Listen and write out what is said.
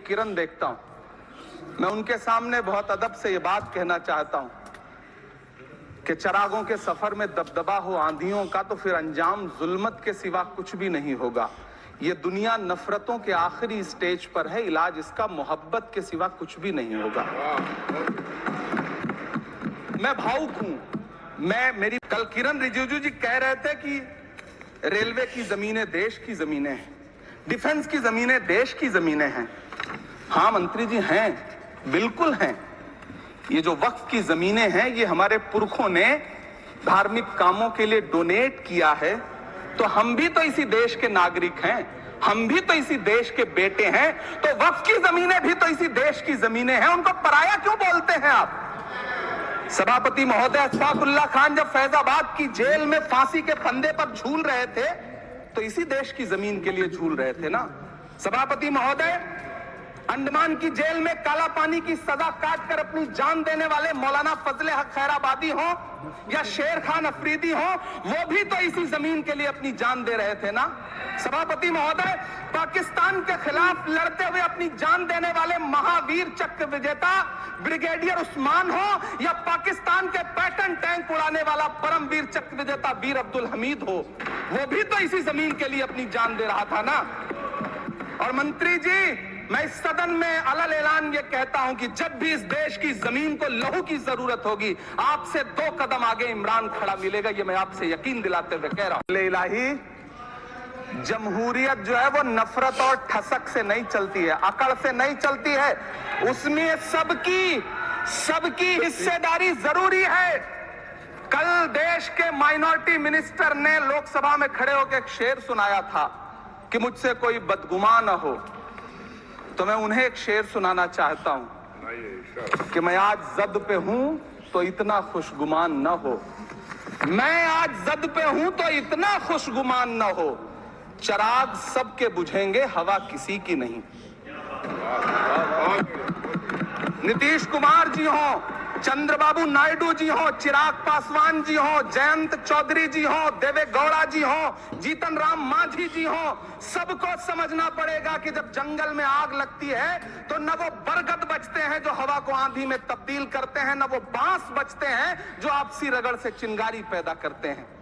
किरण देखता हूं, मैं उनके सामने बहुत अदब से ये बात कहना चाहता हूं कि चरागों के सफर में दबदबा हो आंधियों का तो फिर अंजाम जुल्मत के सिवा कुछ भी नहीं होगा। ये दुनिया नफरतों के आखिरी स्टेज पर है, इलाज इसका मोहब्बत के सिवा कुछ भी नहीं होगा। मैं भावुक हूं। मेरी कल किरण रिजिजू जी कह रहे थे कि रेलवे की जमीनें देश की जमीनें हैं, डिफेंस की जमीनें देश की जमीनें हैं। हाँ मंत्री जी हैं, बिल्कुल हैं। ये जो वक्फ की जमीनें हैं ये हमारे पुरखों ने धार्मिक कामों के लिए डोनेट किया है, तो हम भी तो इसी देश के नागरिक हैं, हम भी तो इसी देश के बेटे हैं, तो वक्फ की जमीनें भी तो इसी देश की जमीनें हैं। उनको पराया क्यों बोलते हैं आप? सभापति महोदय अशफाकुल्लाह खान जब फैजाबाद की जेल में फांसी के फंदे पर झूल रहे थे तो इसी देश की जमीन के लिए झूल रहे थे ना। सभापति महोदय, अंडमान की जेल में काला पानी की सजा काटकर अपनी जान देने वाले मौलाना फजले हक खैराबादी हो या शेर खान अफरीदी हो, वो भी तो इसी जमीन के लिए अपनी जान दे रहे थे ना। सभापति महोदय, पाकिस्तान के खिलाफ लड़ते हुए अपनी जान देने वाले महावीर चक्र विजेता ब्रिगेडियर उस्मान हो या पाकिस्तान के पैटर्न टैंक उड़ाने वाला परमवीर चक्र विजेता वीर अब्दुल हमीद हो, वो भी तो इसी जमीन के लिए अपनी जान दे रहा था ना। और मंत्री जी, मैं इस सदन में अलग ऐलान ये कहता हूं कि जब भी इस देश की जमीन को लहू की जरूरत होगी, आपसे 2 कदम आगे इमरान खड़ा मिलेगा, ये मैं आपसे यकीन दिलाते हुए कह रहा हूं। इलाही, जमहूरियत जो है वो नफरत और ठसक से नहीं चलती है, अकड़ से नहीं चलती है, उसमें सबकी हिस्सेदारी जरूरी है। कल देश के माइनॉरिटी मिनिस्टर ने लोकसभा में खड़े होकर एक शेर सुनाया था कि मुझसे कोई बदगुमान न हो, तो मैं उन्हें एक शेर सुनाना चाहता हूं कि मैं आज जद पे हूं तो इतना खुशगुमान न हो, मैं आज जद पे हूं तो इतना खुशगुमान न हो, चराग सबके बुझेंगे हवा किसी की नहीं। नीतीश कुमार जी हो, चंद्रबाबू नायडू जी हो, चिराग पासवान जी हो, जयंत चौधरी जी हो, देवे गौड़ा जी हो, जीतन राम मांझी जी हो, सबको समझना पड़ेगा कि जब जंगल में आग लगती है तो न वो बरगद बचते हैं जो हवा को आंधी में तब्दील करते हैं, न वो बांस बचते हैं जो आपसी रगड़ से चिंगारी पैदा करते हैं।